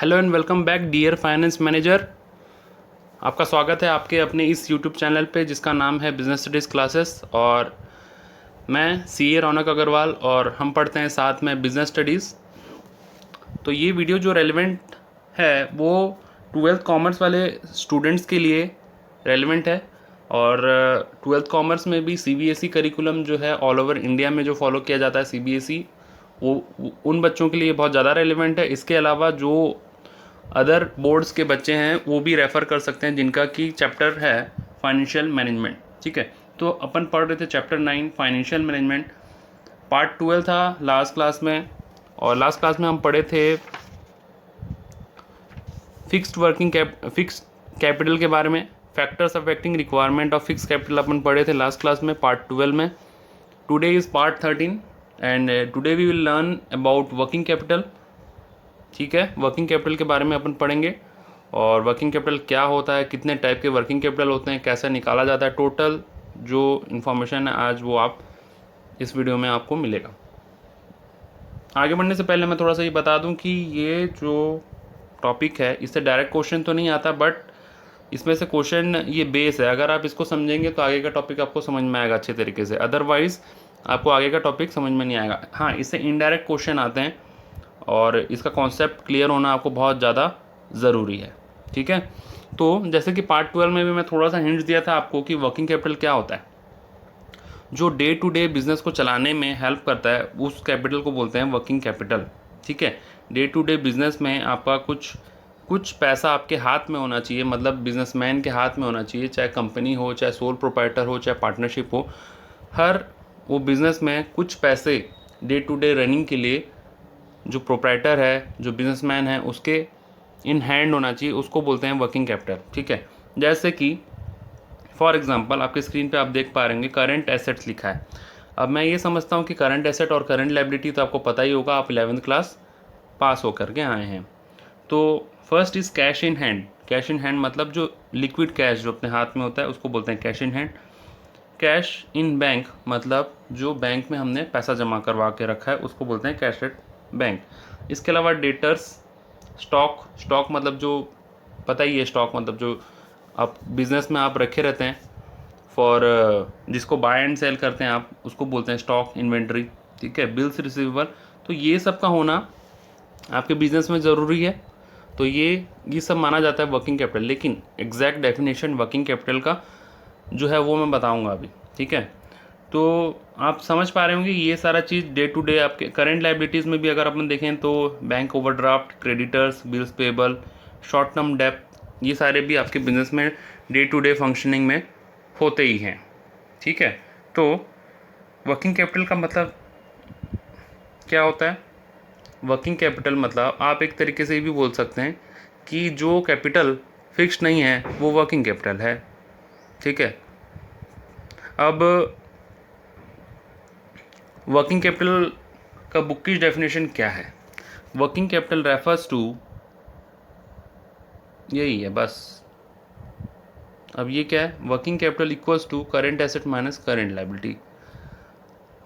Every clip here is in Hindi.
Hello and welcome back dear finance manager. आपका स्वागत है आपके अपने इस यूट्यूब चैनल पे जिसका नाम है बिजनेस स्टडीज़ क्लासेस। और मैं सीए रौनक अग्रवाल और हम पढ़ते हैं साथ में बिजनेस स्टडीज़। तो ये वीडियो जो रेलेवेंट है वो ट्वेल्थ कॉमर्स वाले स्टूडेंट्स के लिए रेलेवेंट है। और ट्वेल्थ कॉमर्स में भी सीबीएसई करिकुलम जो है ऑल ओवर इंडिया में जो फॉलो किया जाता है सीबीएसई, वो उन बच्चों के लिए बहुत ज़्यादा रेलेवेंट है। इसके अलावा जो अदर बोर्ड्स के बच्चे हैं वो भी रेफ़र कर सकते हैं जिनका कि चैप्टर है फाइनेंशियल मैनेजमेंट। ठीक है, तो अपन पढ़ रहे थे चैप्टर 9 फाइनेंशियल मैनेजमेंट, पार्ट 12 था लास्ट क्लास में। और लास्ट क्लास में हम पढ़े थे फिक्स्ड कैपिटल के बारे में, factors affecting requirement of fix capital अपन पढ़े थे लास्ट क्लास में पार्ट 12 में। Today is part 13 and today we will learn about working capital. ठीक है, वर्किंग कैपिटल के बारे में अपन पढ़ेंगे और वर्किंग कैपिटल क्या होता है, कितने टाइप के वर्किंग कैपिटल होते हैं, कैसे निकाला जाता है, टोटल जो इन्फॉर्मेशन है आज वो आप इस वीडियो में आपको मिलेगा। आगे बढ़ने से पहले मैं थोड़ा सा ये बता दूं कि ये जो टॉपिक है इससे डायरेक्ट क्वेश्चन तो नहीं आता, बट इसमें से क्वेश्चन ये बेस है। अगर आप इसको समझेंगे तो आगे का टॉपिक आपको समझ में आएगा अच्छे तरीके से, अदरवाइज़ आपको आगे का टॉपिक समझ में नहीं आएगा। हाँ, इससे इनडायरेक्ट क्वेश्चन आते हैं और इसका कॉन्सेप्ट क्लियर होना आपको बहुत ज़्यादा ज़रूरी है। ठीक है, तो जैसे कि पार्ट 12 में भी मैं थोड़ा सा हिंट्स दिया था आपको कि वर्किंग कैपिटल क्या होता है। जो डे टू डे बिजनेस को चलाने में हेल्प करता है उस कैपिटल को बोलते हैं वर्किंग कैपिटल। ठीक है, डे टू डे बिजनेस में आपका कुछ कुछ पैसा आपके हाथ में होना चाहिए, मतलब बिजनेसमैन के हाथ में होना चाहिए, चाहे कंपनी हो, चाहे सोल प्रोप्राइटर हो, चाहे पार्टनरशिप हो। हर वो बिज़नेस में कुछ पैसे डे टू डे रनिंग के लिए जो प्रोप्राइटर है, जो बिजनेसमैन है, उसके इन हैंड होना चाहिए, उसको बोलते हैं वर्किंग कैपिटल। ठीक है, जैसे कि फॉर एग्जांपल आपके स्क्रीन पे आप देख पा रहे हैं करंट एसेट्स लिखा है। अब मैं ये समझता हूँ कि करंट एसेट और करंट लायबिलिटी तो आपको पता ही होगा, आप 11th क्लास पास होकर के आए हैं। तो first is cash in hand. Cash in hand मतलब जो लिक्विड कैश जो अपने हाथ में होता है उसको बोलते हैं cash in hand. Cash in bank मतलब जो बैंक में हमने पैसा जमा करवा के रखा है उसको बोलते हैं कैश एट बैंक। इसके अलावा डेटर्स, स्टॉक मतलब जो पता ही है, स्टॉक मतलब जो आप बिजनेस में आप रखे रहते हैं फॉर जिसको बाय एंड सेल करते हैं आप, उसको बोलते हैं स्टॉक इन्वेंट्री। ठीक है, बिल्स रिसीवेबल, तो ये सब का होना आपके बिजनेस में ज़रूरी है। तो ये सब माना जाता है वर्किंग कैपिटल, लेकिन एग्जैक्ट डेफिनेशन वर्किंग कैपिटल का जो है वो मैं बताऊंगा अभी। ठीक है, तो आप समझ पा रहे होंगे ये सारा चीज़ डे टू डे आपके करंट लायबिलिटीज़ में भी अगर अपन देखें तो bank overdraft, creditors, bills payable, short term डेप्ट, ये सारे भी आपके बिजनेस में डे टू डे फंक्शनिंग में होते ही हैं। ठीक है, तो वर्किंग कैपिटल का मतलब क्या होता है? वर्किंग कैपिटल मतलब आप एक तरीके से ये भी बोल सकते हैं कि जो कैपिटल फिक्स नहीं है वो वर्किंग कैपिटल है। ठीक है, अब वर्किंग कैपिटल का बुकिश डेफिनेशन क्या है? वर्किंग कैपिटल रेफर्स टू, यही है बस। अब ये क्या है? Working capital equals to current asset minus current liability.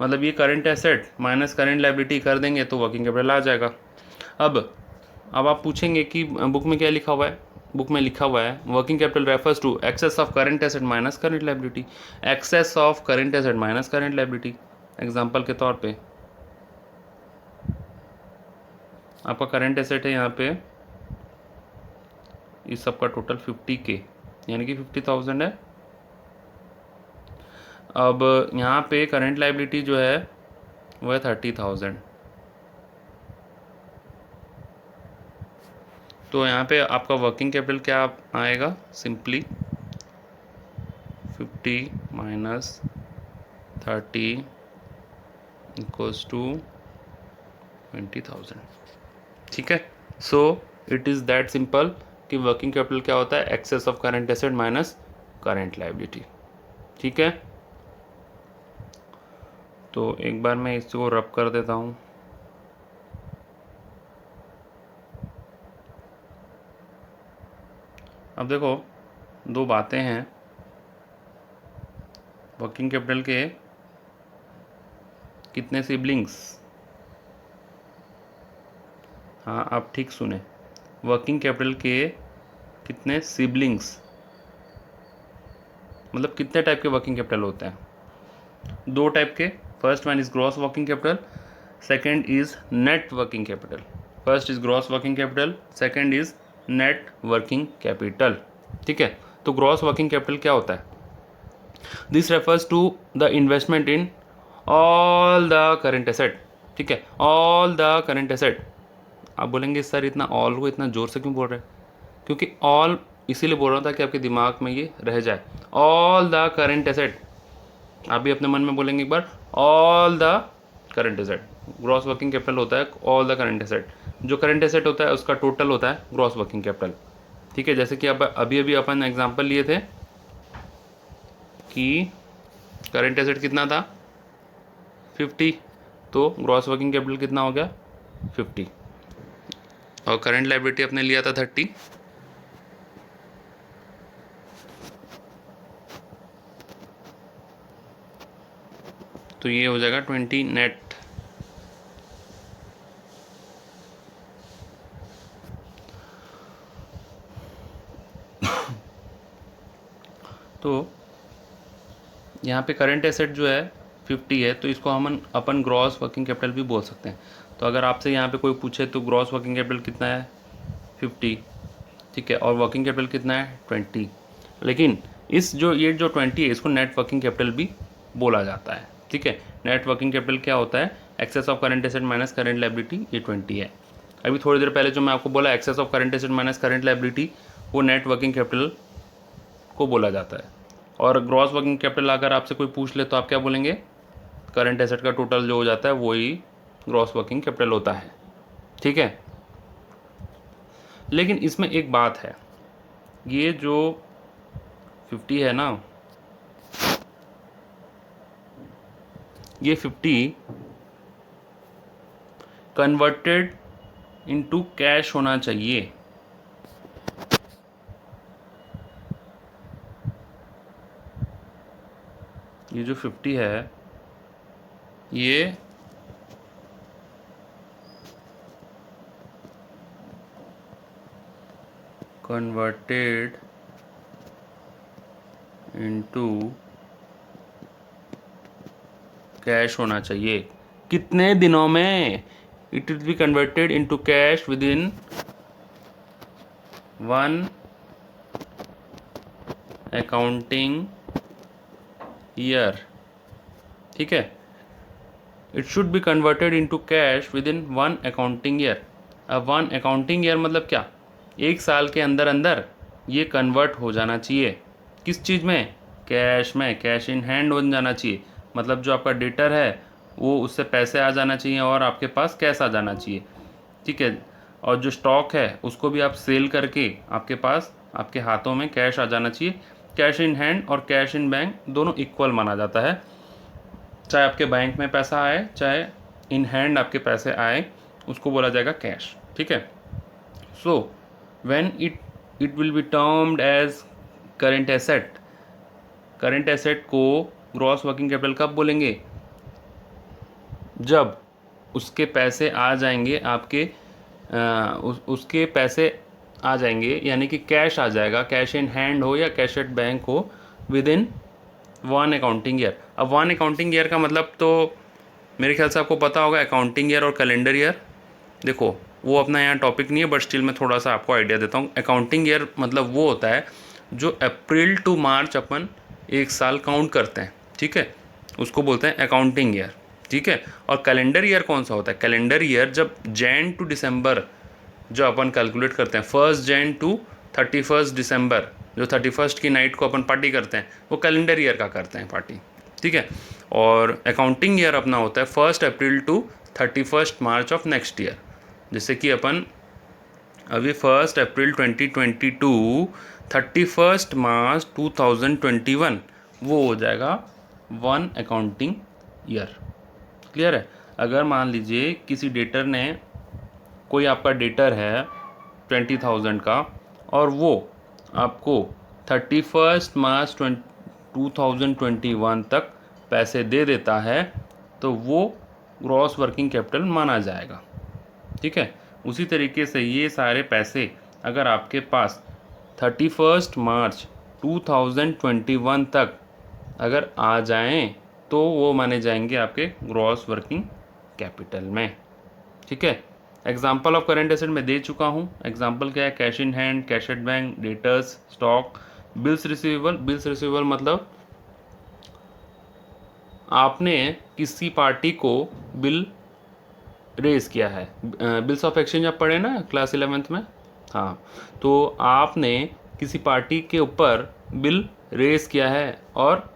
मतलब ये current asset minus current liability कर देंगे तो वर्किंग कैपिटल आ जाएगा। अब आप पूछेंगे कि बुक में क्या लिखा हुआ है? बुक में लिखा हुआ है working capital refers to excess of current asset minus current liability. Excess of current asset minus current liability. Example के तौर पे आपका करेंट एसेट है यहाँ पे, इस सब का टोटल 50K यानी कि 50,000 है। अब यहाँ पे करेंट लायबिलिटी जो है वो है 30,000। तो यहाँ पे आपका वर्किंग कैपिटल क्या आएगा? Simply 50 minus 30 equals to 20,000। ठीक है, so it is that simple कि वर्किंग कैपिटल क्या होता है? Excess of current asset minus current liability. ठीक है, तो एक बार मैं इसको रब कर देता हूँ। अब देखो दो बातें हैं वर्किंग कैपिटल के, कितने सिबलिंग्स? हाँ, आप ठीक सुने, वर्किंग कैपिटल के कितने सिबलिंग्स, मतलब कितने टाइप के वर्किंग कैपिटल होते हैं? 2 टाइप के। First one is gross working capital, second is net working capital. First is gross working capital, second is net working capital. ठीक है, तो ग्रॉस वर्किंग कैपिटल क्या होता है? This refers to the investment in all the current asset. ठीक है, ऑल द करेंट एसेट। आप बोलेंगे सर इतना ऑल को इतना ज़ोर से क्यों बोल रहे हैं? क्योंकि ऑल इसीलिए बोल रहा था कि आपके दिमाग में ये रह जाए। ऑल द करेंट एसेट, आप भी अपने मन में बोलेंगे एक बार, all the current asset. Gross working capital होता है ऑल द करेंट एसेट। जो करेंट एसेट होता है उसका टोटल होता है ग्रॉस वर्किंग कैपिटल। ठीक है, जैसे कि अब अभी अभी अपन एग्जांपल लिए थे कि करेंट एसेट कितना था 50, तो ग्रॉस वर्किंग कैपिटल कितना हो गया 50, और करेंट लायबिलिटी अपने लिया था 30, तो ये हो जाएगा 20 नेट। तो यहाँ पे करंट एसेट जो है 50 है, तो इसको हम अपन ग्रॉस वर्किंग कैपिटल भी बोल सकते हैं। तो अगर आपसे यहाँ पे कोई पूछे तो ग्रॉस वर्किंग कैपिटल कितना है 50, ठीक है, और वर्किंग कैपिटल कितना है 20, लेकिन इस जो ये जो 20 है इसको नेट वर्किंग कैपिटल भी बोला जाता है। ठीक है, नेट वर्किंग कैपिटल क्या होता है? Excess of current asset minus current liability, ये 20 है। अभी थोड़ी देर पहले जो मैं आपको बोला excess of current asset minus current liability, वो नेट वर्किंग कैपिटल को बोला जाता है। और ग्रॉस वर्किंग कैपिटल अगर आपसे कोई पूछ ले तो आप क्या बोलेंगे? करंट एसेट का टोटल जो हो जाता है वही ग्रॉस वर्किंग कैपिटल होता है। ठीक है, लेकिन इसमें एक बात है, ये जो 50 है ना, ये 50 कन्वर्टेड इनटू कैश होना चाहिए। ये जो 50 है ये कन्वर्टेड इनटू कैश होना चाहिए। कितने दिनों में? It will be converted into cash with in 1 accounting year. ठीक है, it should be converted into cash with in 1 accounting year. अब 1 अकाउंटिंग ईयर मतलब क्या? 1 साल के अंदर अंदर ये कन्वर्ट हो जाना चाहिए। किस चीज़ में? कैश में, कैश इन हैंड बन जाना चाहिए। मतलब जो आपका डेटर है वो उससे पैसे आ जाना चाहिए और आपके पास कैश आ जाना चाहिए। ठीक है, और जो स्टॉक है उसको भी आप सेल करके आपके पास आपके हाथों में कैश आ जाना चाहिए। कैश इन हैंड और कैश इन बैंक दोनों इक्वल माना जाता है। चाहे आपके बैंक में पैसा आए चाहे इन हैंड आपके पैसे आए, उसको बोला जाएगा कैश। ठीक है, so when it will be termed as current asset. Current asset को ग्रॉस वर्किंग कैपिटल कब बोलेंगे? जब उसके पैसे आ जाएंगे आपके उसके पैसे आ जाएंगे, यानी कि कैश आ जाएगा, कैश इन हैंड हो या कैश एट बैंक हो, विद इन 1 अकाउंटिंग ईयर। अब 1 अकाउंटिंग ईयर का मतलब तो मेरे ख्याल से आपको पता होगा, अकाउंटिंग ईयर और कैलेंडर ईयर। देखो वो अपना यहाँ टॉपिक नहीं है, बट स्टिल मैं थोड़ा सा आपको आइडिया देता हूँ। अकाउंटिंग ईयर मतलब वो होता है जो अप्रैल टू मार्च अपन 1 साल काउंट करते हैं। ठीक है, उसको बोलते हैं अकाउंटिंग ईयर। ठीक है, और कैलेंडर ईयर कौन सा होता है? कैलेंडर ईयर जब जैन टू दिसंबर जो अपन कैलकुलेट करते हैं, 1 जैन टू 31 दिसंबर, जो 31 की नाइट को अपन पार्टी करते हैं, वो कैलेंडर ईयर का करते हैं पार्टी। ठीक है, और अकाउंटिंग ईयर अपना होता है 1 April to 31 March of next year. जैसे कि अपन अभी 1 अप्रैल 2022 31 मार्च 2021, वो हो जाएगा 1 अकाउंटिंग ईयर। क्लियर है? अगर मान लीजिए किसी डेटर ने, कोई आपका डेटर है 20,000 का, और वो आपको 31 मार्च 2021 तक पैसे दे देता है, तो वो ग्रॉस वर्किंग कैपिटल माना जाएगा। ठीक है, उसी तरीके से ये सारे पैसे अगर आपके पास 31 मार्च 2021 तक अगर आ जाएं तो वो माने जाएंगे आपके ग्रॉस वर्किंग कैपिटल में। ठीक है, एग्जाम्पल ऑफ करेंट एसेट मैं दे चुका हूँ। एग्जाम्पल क्या है? Cash in hand, cash at bank, debtors, stock, bills receivable. Bills receivable मतलब आपने किसी पार्टी को बिल रेज किया है। बिल्स ऑफ एक्सचेंज आप पढ़े ना क्लास 11th में? हाँ, तो आपने किसी पार्टी के ऊपर बिल रेज किया है और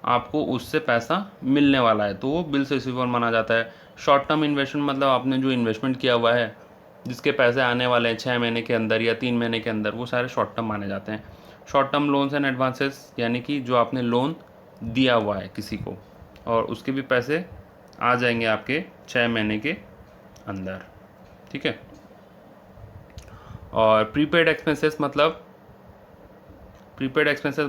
आपको उससे पैसा मिलने वाला है, तो वो बिल्स रिसीवेबल माना जाता है। शॉर्ट टर्म इन्वेस्टमेंट मतलब आपने जो इन्वेस्टमेंट किया हुआ है जिसके पैसे आने वाले हैं 6 महीने के अंदर या 3 महीने के अंदर, वो सारे शॉर्ट टर्म माने जाते हैं। Short term loans and advances यानी कि जो आपने लोन दिया हुआ है किसी को और उसके भी पैसे आ जाएंगे आपके 6 महीने के अंदर। ठीक है, और प्रीपेड एक्सपेंसेस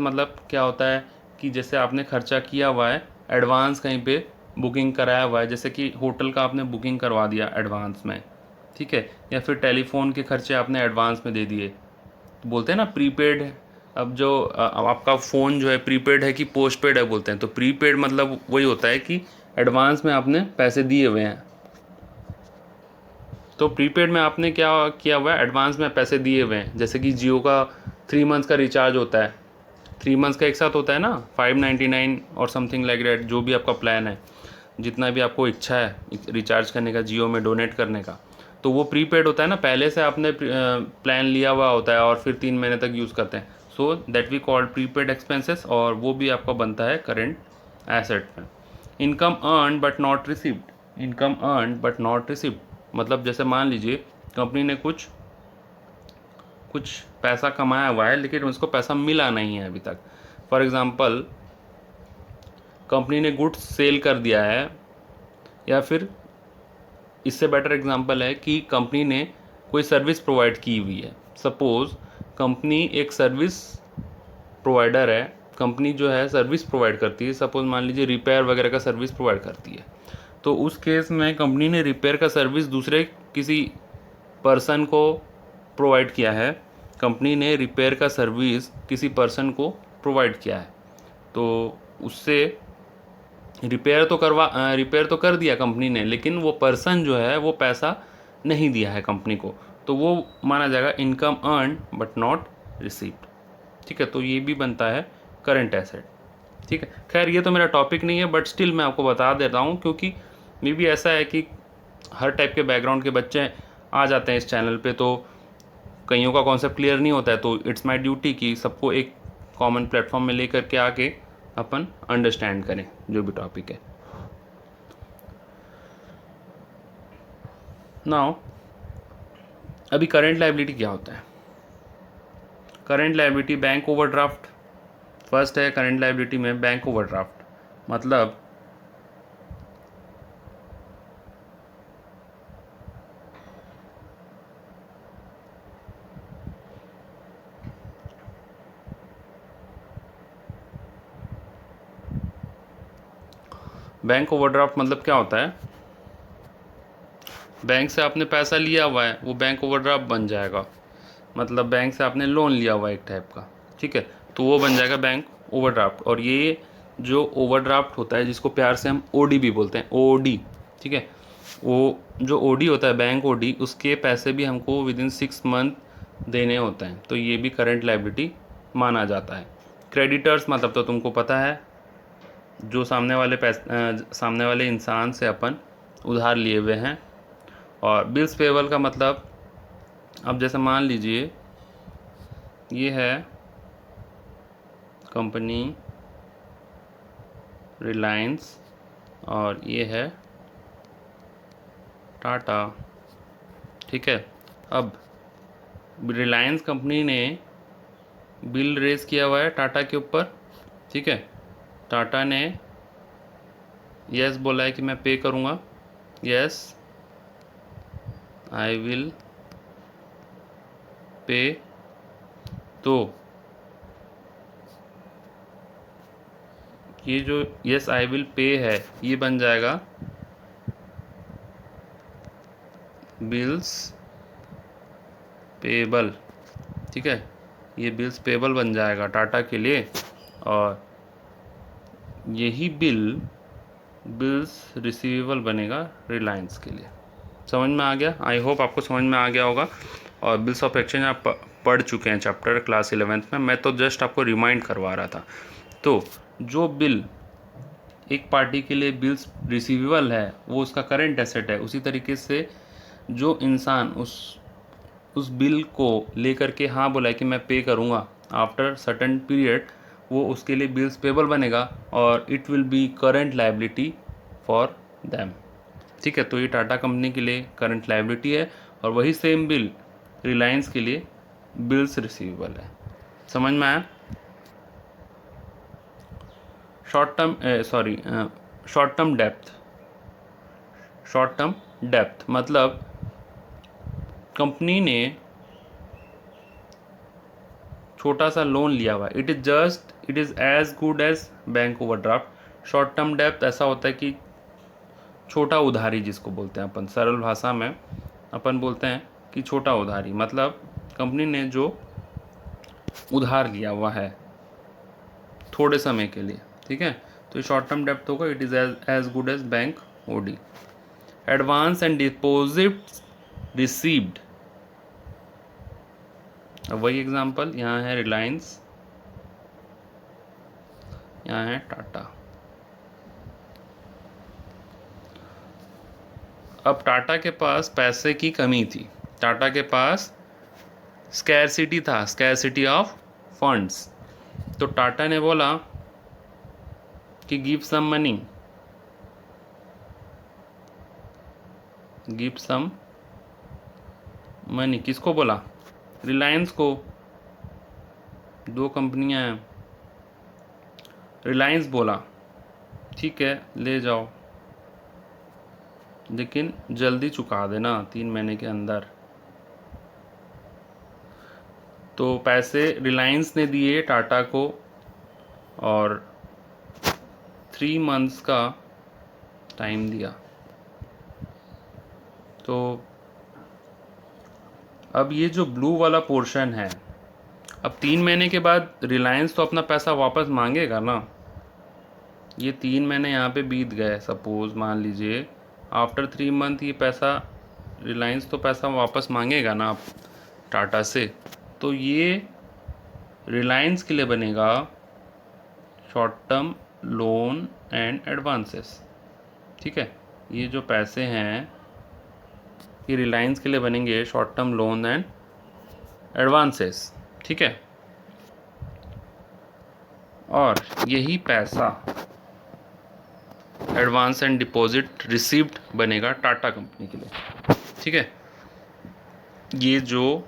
मतलब क्या होता है कि जैसे आपने खर्चा किया हुआ है, एडवांस कहीं पे बुकिंग कराया हुआ है, जैसे कि होटल का आपने बुकिंग करवा दिया एडवांस में, ठीक है, या फिर टेलीफोन के खर्चे आपने एडवांस में दे दिए, तो बोलते हैं ना प्रीपेड है। अब जो आपका फ़ोन जो है प्रीपेड है कि पोस्टपेड है बोलते हैं, तो प्रीपेड मतलब वही होता है कि एडवांस में आपने पैसे दिए हुए हैं। तो प्रीपेड में आपने क्या किया हुआ है? एडवांस में पैसे दिए हुए हैं। जैसे कि जियो का 3 मंथ्स का रिचार्ज होता है, 3 मंथ्स का एक साथ होता है ना, 599 और समथिंग लाइक दैट, जो भी आपका प्लान है, जितना भी आपको इच्छा है रिचार्ज करने का, जियो में डोनेट करने का, तो वो प्रीपेड होता है ना, पहले से आपने प्लान लिया हुआ होता है और फिर 3 महीने तक यूज़ करते हैं। So that we called prepaid expenses, और वो भी आपका बनता है करेंट एसेट में। Income earn but not received. Income earn but not received मतलब जैसे मान लीजिए कंपनी ने कुछ पैसा कमाया हुआ है लेकिन उसको पैसा मिला नहीं है अभी तक। फॉर एग्ज़ाम्पल कंपनी ने गुड्स सेल कर दिया है, या फिर इससे बेटर एग्जांपल है कि कंपनी ने कोई सर्विस प्रोवाइड की हुई है। सपोज़ कंपनी एक सर्विस प्रोवाइडर है, कंपनी जो है सर्विस प्रोवाइड करती है, सपोज़ मान लीजिए रिपेयर वगैरह का सर्विस प्रोवाइड करती है, तो उस केस में कंपनी ने रिपेयर का सर्विस दूसरे किसी पर्सन को प्रोवाइड किया है। कंपनी ने रिपेयर का सर्विस किसी पर्सन को प्रोवाइड किया है, तो उससे रिपेयर तो कर दिया कंपनी ने, लेकिन वो पर्सन जो है वो पैसा नहीं दिया है कंपनी को, तो वो माना जाएगा income earn but not received. ठीक है, तो ये भी बनता है करंट एसेट। ठीक है, खैर ये तो मेरा टॉपिक नहीं है, बट स्टिल मैं आपको बता देता हूँ, क्योंकि मे भी ऐसा है कि हर टाइप के बैकग्राउंड के बच्चे आ जाते हैं इस चैनल पे, तो कईयों का कॉन्सेप्ट क्लियर नहीं होता है, तो इट्स माई ड्यूटी कि सबको एक कॉमन प्लेटफॉर्म में लेकर के आके अपन अंडरस्टैंड करें जो भी टॉपिक है। नाउ अभी करेंट लायबिलिटी क्या होता है? Current liability bank overdraft first है। करेंट लायबिलिटी में बैंक ओवरड्राफ्ट मतलब बैंक ओवरड्राफ्ट मतलब क्या होता है? बैंक से आपने पैसा लिया हुआ है, वो बैंक ओवरड्राफ्ट बन जाएगा। मतलब बैंक से आपने लोन लिया हुआ है एक टाइप का, ठीक है, तो वो बन जाएगा बैंक ओवरड्राफ्ट। और ये जो ओवरड्राफ्ट होता है जिसको प्यार से हम ओडी भी बोलते हैं, ओडी, ठीक है, वो जो ओडी होता है बैंक ओडी, उसके पैसे भी हमको विदिन 6 मंथ देने होते हैं, तो ये भी करंट लायबिलिटी माना जाता है। क्रेडिटर्स मतलब तो तुमको पता है, जो सामने वाले इंसान से अपन उधार लिए हुए हैं। और बिल्स पेबल का मतलब, अब जैसे मान लीजिए ये है कंपनी रिलायंस और ये है टाटा, ठीक है। अब रिलायंस कंपनी ने बिल रेज किया हुआ है टाटा के ऊपर, ठीक है, टाटा ने यस बोला है कि मैं पे करूँगा, यस आई विल पे, तो ये जो यस आई विल पे है ये बन जाएगा बिल्स पेबल, ठीक है, ये बिल्स पेबल बन जाएगा टाटा के लिए, और यही बिल्स रिसीवेबल बनेगा रिलायंस के लिए। समझ में आ गया? आई होप आपको समझ में आ गया होगा। और बिल्स ऑफ एक्सचेंज आप पढ़ चुके हैं चैप्टर क्लास 11th में, मैं तो जस्ट आपको रिमाइंड करवा रहा था। तो जो बिल एक पार्टी के लिए बिल्स रिसीवेबल है वो उसका करेंट एसेट है, उसी तरीके से जो इंसान उस बिल को लेकर के हाँ बोला है कि मैं पे करूँगा आफ्टर सर्टेन पीरियड, वो उसके लिए बिल्स पेबल बनेगा और it will B current liability for them. ठीक है, तो ये टाटा कंपनी के लिए करंट लायबिलिटी है और वही सेम बिल रिलायंस के लिए बिल्स रिसीवेबल है। समझ में आया? शॉर्ट टर्म डेप्थ मतलब कंपनी ने छोटा सा लोन लिया हुआ, it is as good as bank overdraft. Short term depth ऐसा होता है कि छोटा उधारी जिसको बोलते हैं अपन, सरल भाषा में अपन बोलते हैं कि छोटा उधारी, मतलब कंपनी ने जो उधार लिया हुआ है थोड़े समय के लिए, ठीक है, तो शॉर्ट टर्म डेप्थ होगा, it is as good as bank OD. Advance and deposit received, अब वही एग्जांपल, यहाँ है रिलायंस, यहाँ है टाटा। अब टाटा के पास पैसे की कमी थी, टाटा के पास स्कैरसिटी था, स्कैरसिटी ऑफ फंड्स। तो टाटा ने बोला कि गिव सम मनी, किसको बोला? रिलायंस को। दो कंपनियां हैं, रिलायंस बोला ठीक है ले जाओ, लेकिन जल्दी चुका देना 3 महीने के अंदर। तो पैसे रिलायंस ने दिए टाटा को और 3 मंथ्स का टाइम दिया। तो अब ये जो ब्लू वाला पोर्शन है, अब 3 महीने के बाद रिलायंस तो अपना पैसा वापस मांगेगा ना। ये 3 महीने यहाँ पे बीत गए, सपोज मान लीजिए आफ्टर 3 मंथ ये पैसा रिलायंस तो पैसा वापस मांगेगा ना टाटा से। तो ये रिलायंस के लिए बनेगा short term loan and advances. ठीक है, ये जो पैसे हैं ये रिलायंस के लिए बनेंगे short term loan and advances. ठीक है, और यही पैसा एडवांस एंड डिपॉजिट रिसीव्ड बनेगा टाटा कंपनी के लिए। ठीक है, ये जो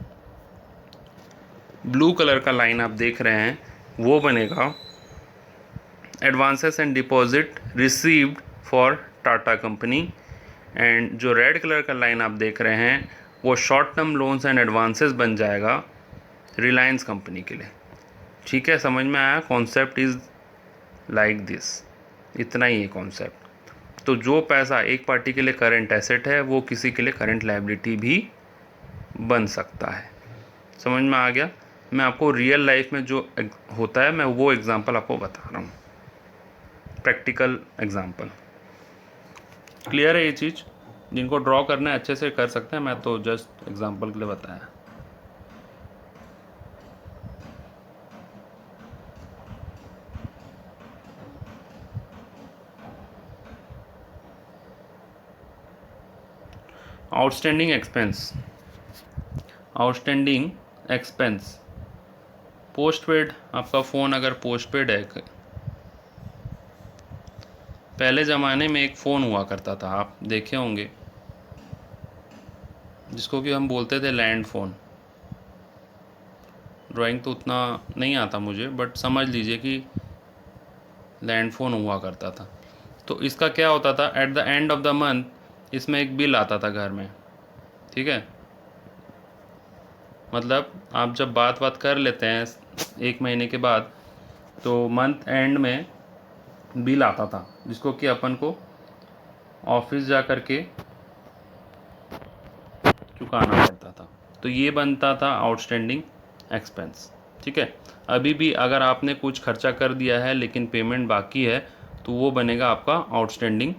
ब्लू कलर का लाइन आप देख रहे हैं वो बनेगा advances and deposit received for Tata company, and जो रेड कलर का लाइन आप देख रहे हैं वो short term loans and advances बन जाएगा रिलायंस कंपनी के लिए। ठीक है, समझ में आया? कॉन्सेप्ट इज़ लाइक दिस, इतना ही है कॉन्सेप्ट। तो जो पैसा एक पार्टी के लिए करंट एसेट है वो किसी के लिए करंट लायबिलिटी भी बन सकता है। समझ में आ गया? मैं आपको रियल लाइफ में जो होता है मैं वो एग्जांपल आपको बता रहा हूँ, प्रैक्टिकल एग्जांपल। क्लियर है ये चीज़? जिनको ड्रॉ करना है अच्छे से कर सकते हैं, मैं तो जस्ट एग्जांपल के लिए बताया। आउटस्टैंडिंग एक्सपेंस पोस्टपेड, आपका फ़ोन अगर पोस्टपेड है, पहले ज़माने में एक फ़ोन हुआ करता था, आप देखे होंगे, जिसको कि हम बोलते थे लैंड फ़ोन। ड्राइंग तो उतना नहीं आता मुझे, बट समझ लीजिए कि लैंड फ़ोन हुआ करता था। तो इसका क्या होता था, at the end of the month इसमें एक बिल आता था घर में। ठीक है, मतलब आप जब बात कर लेते हैं 1 महीने के बाद, तो मंथ एंड में बिल आता था जिसको कि अपन को ऑफिस जा कर के चुकाना पड़ता था। तो ये बनता था आउटस्टैंडिंग एक्सपेंस। ठीक है, अभी भी अगर आपने कुछ खर्चा कर दिया है लेकिन पेमेंट बाकी है तो वो बनेगा आपका आउटस्टैंडिंग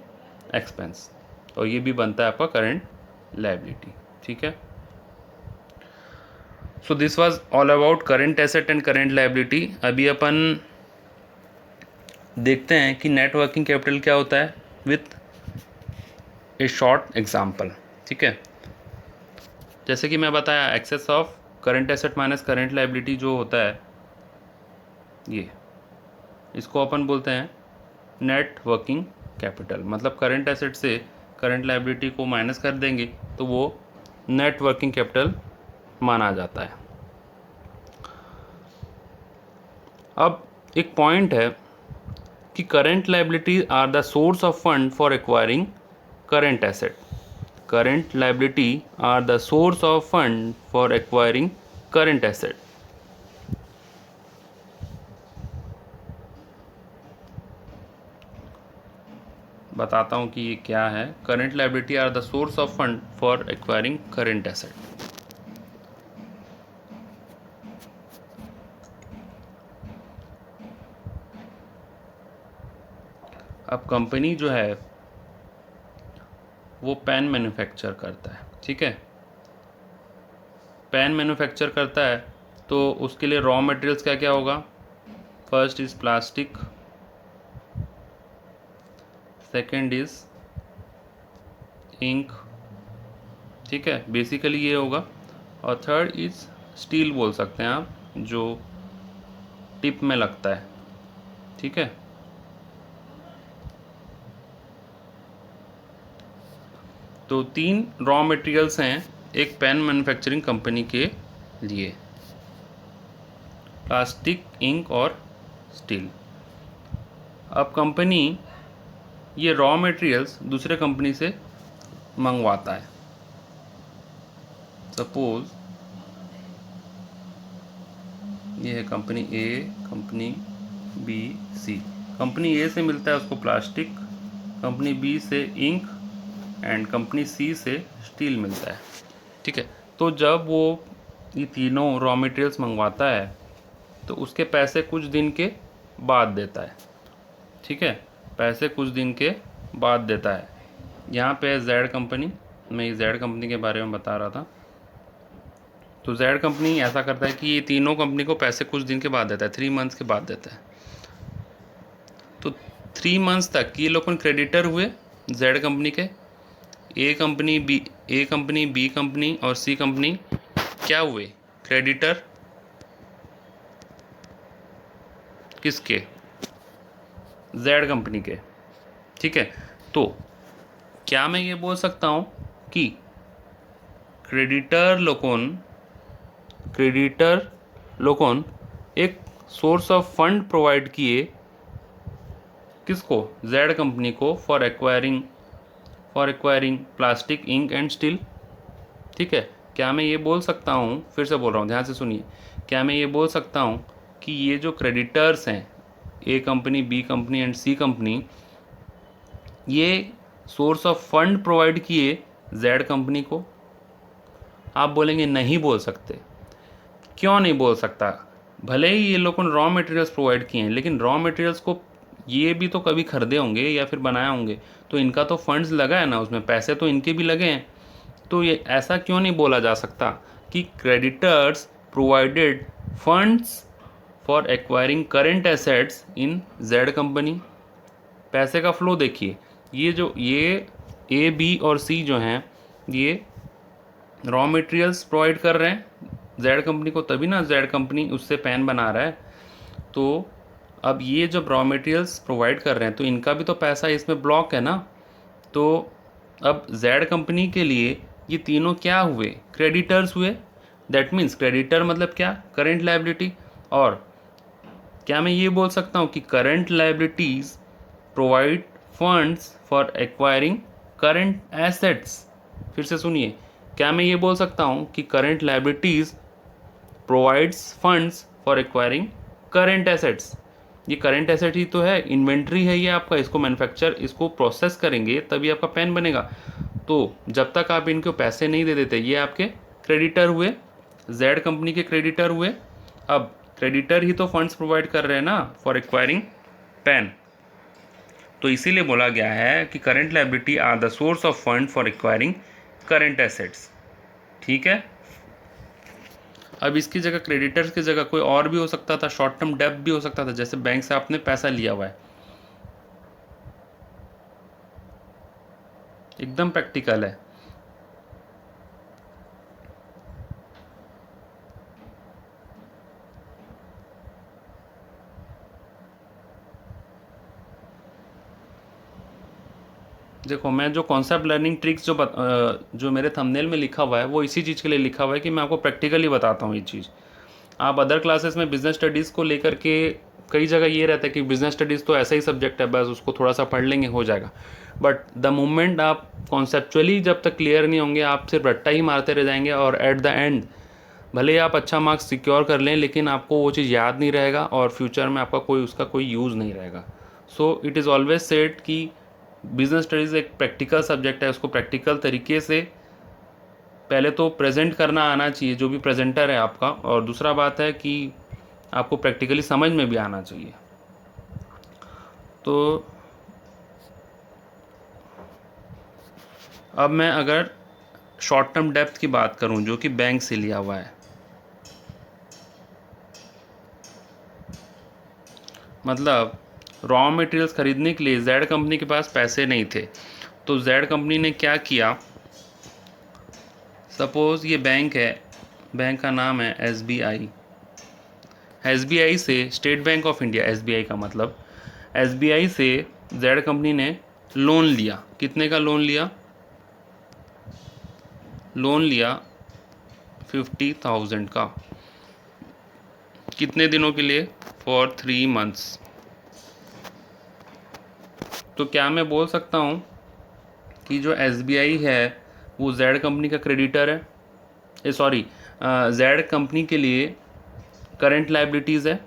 एक्सपेंस, और ये भी बनता है आपका करंट लायबिलिटी। ठीक है, so this was all about current asset and current liability. अभी अपन देखते हैं कि नेट वर्किंग कैपिटल क्या होता है विथ ए शॉर्ट एग्जाम्पल। ठीक है, जैसे कि मैं बताया excess of current asset minus current liability जो होता है, ये इसको अपन बोलते हैं नेट वर्किंग कैपिटल। मतलब करंट एसेट से करंट लायबिलिटी को माइनस कर देंगे तो वो नेट वर्किंग कैपिटल माना जाता है। अब एक पॉइंट है कि current liability are the source of fund for acquiring current asset. Current liability are the source of fund for acquiring current asset. बताता हूँ कि ये क्या है। Current liability are the source of fund for acquiring current asset. अब कंपनी जो है वो पेन मैन्युफैक्चर करता है। ठीक है, पेन मैन्युफैक्चर करता है तो उसके लिए रॉ मटेरियल्स क्या क्या होगा। First is plastic, second is ink, ठीक है, बेसिकली ये होगा, और थर्ड इज स्टील बोल सकते हैं आप, जो टिप में लगता है। ठीक है, तो 3 रॉ मटेरियल्स हैं एक पेन मैन्युफैक्चरिंग कंपनी के लिए, प्लास्टिक, इंक और स्टील। अब कंपनी ये रॉ मटेरियल्स दूसरे कंपनी से मंगवाता है। सपोज ये है कंपनी ए, कंपनी बी, सी। कंपनी ए से मिलता है उसको प्लास्टिक, कंपनी बी से इंक एंड कंपनी सी से स्टील मिलता है। ठीक है, तो जब वो ये तीनों रॉ मटेरियल्स मंगवाता है तो उसके पैसे कुछ दिन के बाद देता है। ठीक है, पैसे कुछ दिन के बाद देता है। यहाँ पे जेड कंपनी, मैं ये जेड कंपनी के बारे में बता रहा था। तो जेड कंपनी ऐसा करता है कि ये तीनों कंपनी को पैसे कुछ दिन के बाद देता है, 3 मंथ्स के बाद देता है। तो 3 मंथ्स तक ये लोग क्रेडिटर हुए जेड कंपनी के। ए कंपनी, बी कंपनी और सी कंपनी क्या हुए, क्रेडिटर किसके, जेड कंपनी के। ठीक है, तो क्या मैं ये बोल सकता हूँ कि क्रेडिटर लोगों एक सोर्स ऑफ फंड प्रोवाइड किए किसको, जेड कंपनी को, for acquiring plastic, ink and steel. ठीक है, क्या मैं ये बोल सकता हूँ, फिर से बोल रहा हूँ, ध्यान से सुनिए, क्या मैं ये बोल सकता हूँ कि ये जो क्रेडिटर्स हैं A company, B company and C company, ये सोर्स ऑफ फंड प्रोवाइड किए जेड कंपनी को? आप बोलेंगे नहीं बोल सकते। क्यों नहीं बोल सकता? भले ही ये लोगों ने रॉ मटेरियल्स प्रोवाइड किए हैं, लेकिन रॉ मटेरियल्स को ये भी तो कभी खरीदे होंगे या फिर बनाए होंगे, तो इनका तो फंड्स लगा है ना, उसमें पैसे तो इनके भी लगे हैं। तो ये ऐसा क्यों नहीं बोला जा सकता कि creditors provided funds for acquiring current assets in Z company? पैसे का फ्लो देखिए, ये ए, बी और सी जो हैं, ये रॉ मटेरियल्स प्रोवाइड कर रहे हैं जेड कंपनी को, तभी ना जेड कंपनी उससे पेन बना रहा है। तो अब ये जब रॉ मटेरियल्स प्रोवाइड कर रहे हैं तो इनका भी तो पैसा इसमें ब्लॉक है ना। तो अब जेड कंपनी के लिए ये तीनों क्या हुए, क्रेडिटर्स हुए। दैट मीन्स क्रेडिटर मतलब क्या, करंट लायबिलिटी। और क्या मैं ये बोल सकता हूँ कि current liabilities provide funds for acquiring current assets? फिर से सुनिए, क्या मैं ये बोल सकता हूँ कि current liabilities provides funds for acquiring current assets? ये करंट एसेट ही तो है, इन्वेंट्री है ये आपका, इसको मैन्युफैक्चर, इसको प्रोसेस करेंगे तभी आपका पेन बनेगा। तो जब तक आप इनको पैसे नहीं दे देते, ये आपके क्रेडिटर हुए, जेड कंपनी के क्रेडिटर हुए। अब क्रेडिटर ही तो फंड्स प्रोवाइड कर रहे हैं ना फॉर एक्वायरिंग पेन, तो इसीलिए बोला गया है कि current liability are the source of fund for acquiring current assets. ठीक है, अब इसकी जगह क्रेडिटर्स की जगह कोई और भी हो सकता था, शॉर्ट टर्म डेब्ट भी हो सकता था, जैसे बैंक से आपने पैसा लिया हुआ है। एकदम प्रैक्टिकल है। देखो, मैं जो कॉन्सेप्ट लर्निंग ट्रिक्स जो मेरे थंबनेल में लिखा हुआ है वो इसी चीज़ के लिए लिखा हुआ है कि मैं आपको प्रैक्टिकली बताता हूँ ये चीज़। आप अदर क्लासेस में बिजनेस स्टडीज़ को लेकर के कई जगह ये रहता है कि बिजनेस स्टडीज़ तो ऐसा ही सब्जेक्ट है, बस उसको थोड़ा सा पढ़ लेंगे हो जाएगा। बट द मोमेंट आप कॉन्सेप्चुअली जब तक क्लियर नहीं होंगे, आप सिर्फ रट्टा ही मारते रह जाएंगे और एट द एंड भले ही आप अच्छा मार्क्स सिक्योर कर लें, लेकिन आपको वो चीज़ याद नहीं रहेगा और फ्यूचर में आपका उसका कोई यूज़ नहीं रहेगा। सो इट इज़ ऑलवेज सेड कि बिजनेस स्टडीज़ एक प्रैक्टिकल सब्जेक्ट है, उसको प्रैक्टिकल तरीके से पहले तो प्रेजेंट करना आना चाहिए जो भी प्रेजेंटर है आपका, और दूसरा बात है कि आपको प्रैक्टिकली समझ में भी आना चाहिए। तो अब मैं अगर शॉर्ट टर्म डेप्थ की बात करूं जो कि बैंक से लिया हुआ है, मतलब रॉ मटेरियल्स खरीदने के लिए जेड कंपनी के पास पैसे नहीं थे, तो जेड कंपनी ने क्या किया, सपोज़ ये बैंक है, बैंक का नाम है एसबीआई। एसबीआई से, state bank of India, SBI का मतलब, एसबीआई से जेड कंपनी ने लोन लिया। कितने का लोन लिया? लोन लिया 50,000 का। कितने दिनों के लिए? For 3 months. तो क्या मैं बोल सकता हूँ कि जो एसबीआई है वो जेड कंपनी का क्रेडिटर है, सॉरी, जेड कंपनी के लिए करंट लायबिलिटीज़ है।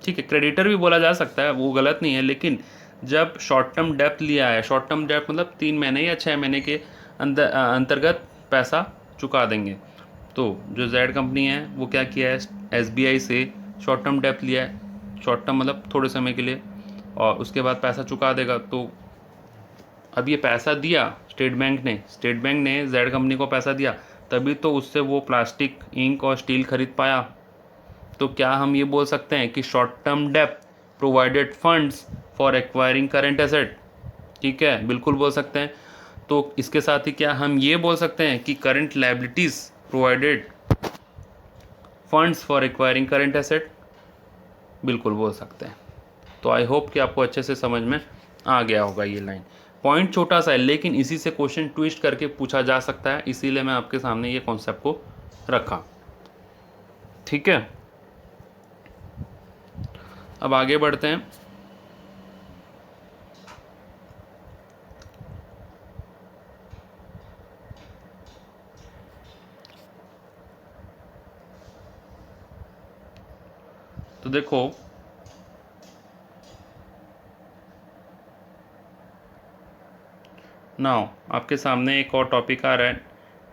ठीक है, क्रेडिटर भी बोला जा सकता है, वो गलत नहीं है, लेकिन जब शॉर्ट टर्म डेप्थ लिया है, शॉर्ट टर्म डेप्थ मतलब 3 महीने या 6 महीने के अंतर्गत पैसा चुका देंगे। तो जो जेड कंपनी है वो क्या किया है, एसबीआई से शॉर्ट टर्म डेप्थ लिया है, शॉर्ट टर्म मतलब थोड़े समय के लिए, और उसके बाद पैसा चुका देगा। तो अब ये पैसा दिया स्टेट बैंक ने जेड कंपनी को पैसा दिया, तभी तो उससे वो प्लास्टिक, इंक और स्टील खरीद पाया। तो क्या हम ये बोल सकते हैं कि short term depth provided funds for acquiring current asset? ठीक है, बिल्कुल बोल सकते हैं। तो इसके साथ ही क्या हम ये बोल सकते हैं कि current liabilities provided funds for acquiring current asset? बिल्कुल बोल सकते हैं। तो आई होप कि आपको अच्छे से समझ में आ गया होगा ये लाइन। पॉइंट छोटा सा है, लेकिन इसी से क्वेश्चन ट्विस्ट करके पूछा जा सकता है, इसीलिए मैं आपके सामने ये कॉन्सेप्ट को रखा। ठीक है, अब आगे बढ़ते हैं। तो देखो, नाउ आपके सामने एक और टॉपिक आ रहा है,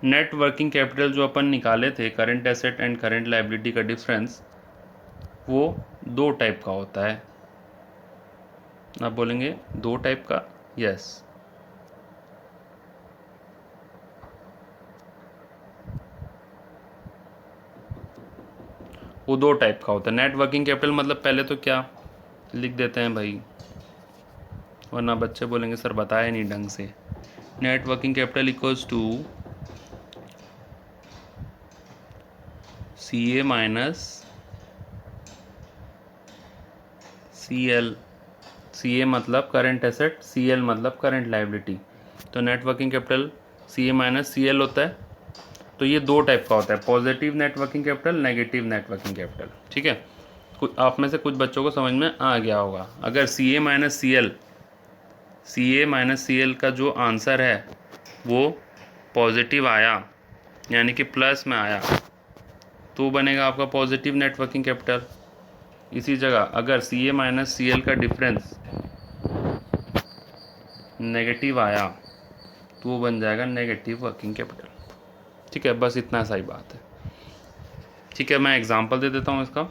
नेट वर्किंग कैपिटल। जो अपन निकाले थे current asset and current liability का डिफरेंस, वो 2 टाइप का होता है। आप बोलेंगे 2 टाइप का? यस, वो 2 टाइप का होता है। नेट वर्किंग कैपिटल मतलब पहले तो क्या लिख देते हैं भाई, वरना बच्चे बोलेंगे सर बताया नहीं ढंग से। Net working capital equals to C A minus C L. C A मतलब करंट एसेट, सी एल मतलब करंट लायबिलिटी। तो net working capital C A minus C L होता है। तो ये 2 टाइप का होता है, positive net working capital, negative net working capital. ठीक है, कुछ आप में से कुछ बच्चों को समझ में आ गया होगा। अगर सी ए माइनस सी एल का जो आंसर है वो पॉजिटिव आया, यानी कि प्लस में आया, तो बनेगा आपका पॉजिटिव नेट वर्किंग कैपिटल। इसी जगह अगर सी ए माइनस सी एल का डिफरेंस नेगेटिव आया तो वो बन जाएगा नेगेटिव वर्किंग कैपिटल। ठीक है, बस इतना सा ही बात है। ठीक है, मैं एग्जांपल दे देता हूँ इसका।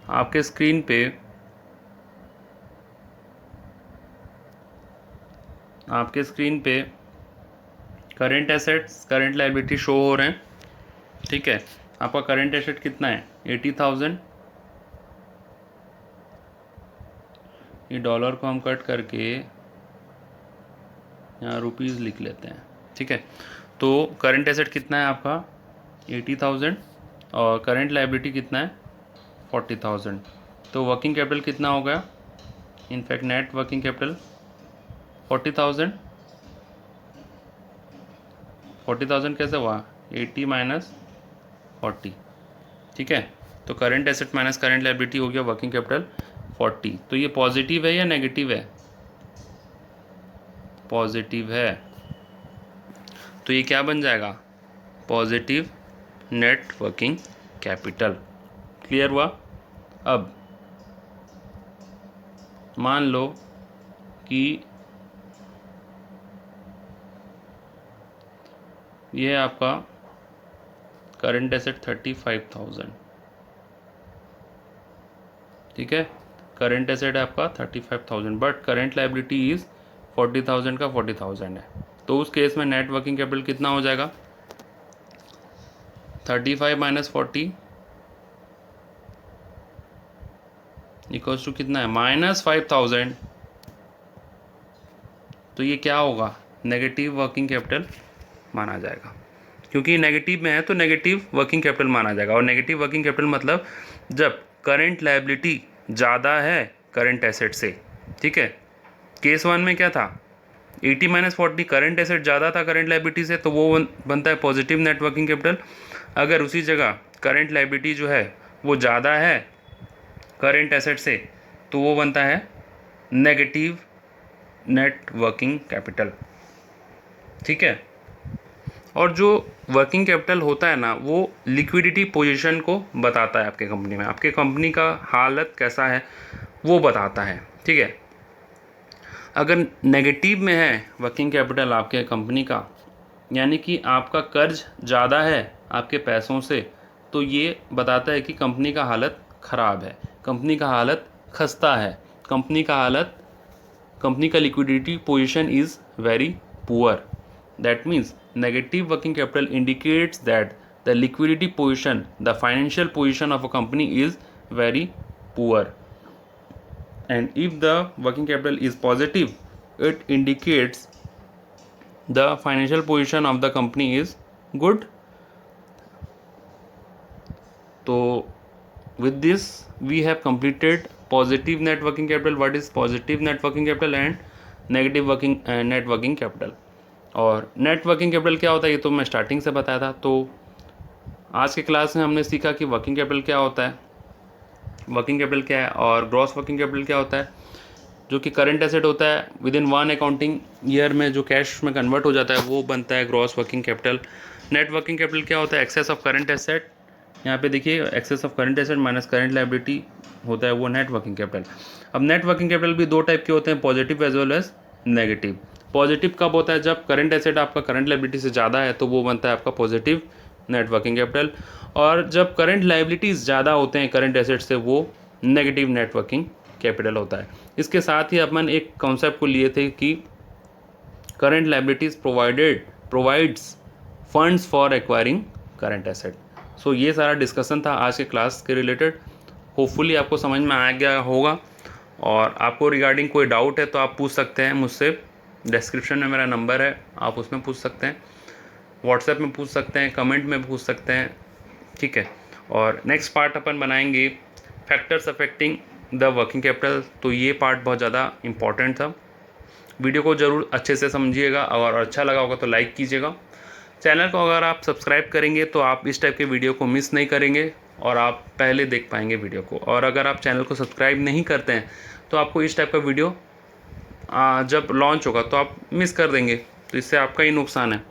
आपके स्क्रीन पे current assets, current liability show हो रहे हैं। ठीक है, आपका करंट एसेट कितना है? 80,000। ये डॉलर को हम कट करके यहाँ रुपीज़ लिख लेते हैं। ठीक है, तो करंट एसेट कितना है आपका? 80,000 और करंट लायबिलिटी कितना है? 40,000। तो वर्किंग कैपिटल कितना हो गया? In fact net working capital 40,000। 40,000 कैसे हुआ? 80 माइनस 40। ठीक है, तो current asset minus current liability हो गया वर्किंग कैपिटल 40। तो ये पॉजिटिव है या नेगेटिव है? पॉजिटिव है, तो ये क्या बन जाएगा? Positive net working capital. Clear हुआ? अब मान लो कि ये आपका करंट एसेट 35,000। ठीक है, करंट एसेट है आपका 35,000 बट करंट लायबिलिटी इज 40,000 का 40,000 है। तो उस केस में नेट वर्किंग कैपिटल कितना हो जाएगा? 35 माइनस 40 इक्वल्स टू कितना है? माइनस 5,000। तो ये क्या होगा? नेगेटिव वर्किंग कैपिटल माना जाएगा, क्योंकि नेगेटिव में है तो नेगेटिव वर्किंग कैपिटल माना जाएगा। और नेगेटिव वर्किंग कैपिटल मतलब जब करंट लायबिलिटी ज़्यादा है करंट एसेट से। ठीक है, केस 1 में क्या था? 80 माइनस 40, करंट एसेट ज़्यादा था करंट लायबिलिटी से, तो वो बनता है पॉजिटिव नेट वर्किंग कैपिटल। अगर उसी जगह करंट लायबिलिटी जो है वो ज़्यादा है करंट एसेट से, तो वो बनता है नेगेटिव नेट वर्किंग कैपिटल। ठीक है, और जो वर्किंग कैपिटल होता है ना, वो लिक्विडिटी पोजीशन को बताता है आपके कंपनी में, आपके कंपनी का हालत कैसा है वो बताता है। ठीक है, अगर नेगेटिव में है वर्किंग कैपिटल आपके कंपनी का, यानी कि आपका कर्ज ज़्यादा है आपके पैसों से, तो ये बताता है कि कंपनी का हालत ख़राब है, कंपनी का हालत खस्ता है, कंपनी का liquidity position is very poor. That means negative working capital indicates that the liquidity position, the financial position of a company is very poor. And if the working capital is positive, it indicates the financial position of the company is good. So with this we have completed positive net working capital, what is positive net working capital, and negative net working capital. और नेट वर्किंग कैपिटल क्या होता है ये तो मैं स्टार्टिंग से बताया था। तो आज के क्लास में हमने सीखा कि वर्किंग कैपिटल क्या होता है, वर्किंग कैपिटल क्या है, और ग्रॉस वर्किंग कैपिटल क्या होता है, जो कि करंट एसेट होता है विद इन 1 अकाउंटिंग ईयर में जो कैश में कन्वर्ट हो जाता है वो बनता है gross working capital. Net working capital क्या होता है? Excess of current asset. यहाँ पे देखिए excess of current asset minus current liability होता है वो नेट वर्किंग कैपिटल। अब नेट वर्किंग कैपिटल भी दो टाइप के होते हैं, positive as well as negative. Positive कब होता है? जब करंट एसेट आपका करंट लायबिलिटी से ज़्यादा है तो वो बनता है आपका पॉजिटिव नेट वर्किंग कैपिटल, और जब करंट लायबिलिटीज़ ज़्यादा होते हैं करंट एसेट से वो नेगेटिव नेट वर्किंग कैपिटल होता है। इसके साथ ही अपन एक कॉन्सेप्ट को लिए थे कि current liabilities provides funds for acquiring current asset. So ये सारा डिस्कशन था आज के क्लास के रिलेटेड। होपफुली आपको समझ में आ गया होगा, और आपको रिगार्डिंग कोई डाउट है तो आप पूछ सकते हैं मुझसे। डिस्क्रिप्शन में मेरा नंबर है, आप उसमें पूछ सकते हैं, व्हाट्सएप में पूछ सकते हैं, कमेंट में पूछ सकते हैं। ठीक है, और नेक्स्ट पार्ट अपन बनाएंगे factors affecting the working capital. तो ये पार्ट बहुत ज़्यादा इम्पॉर्टेंट था। वीडियो को ज़रूर अच्छे से समझिएगा, और अच्छा लगा होगा तो लाइक कीजिएगा। चैनल को अगर आप सब्सक्राइब करेंगे तो आप इस टाइप के वीडियो को मिस नहीं करेंगे और आप पहले देख पाएंगे वीडियो को। और अगर आप चैनल को सब्सक्राइब नहीं करते हैं तो आपको इस टाइप का वीडियो जब लॉन्च होगा तो आप मिस कर देंगे, तो इससे आपका ही नुकसान है।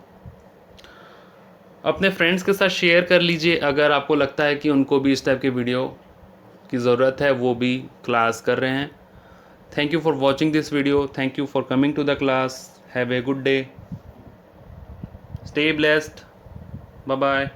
अपने फ्रेंड्स के साथ शेयर कर लीजिए अगर आपको लगता है कि उनको भी इस टाइप के वीडियो की ज़रूरत है, वो भी क्लास कर रहे हैं। Thank you for watching this video, thank you for coming to the class, have a good day, stay blessed, bye bye.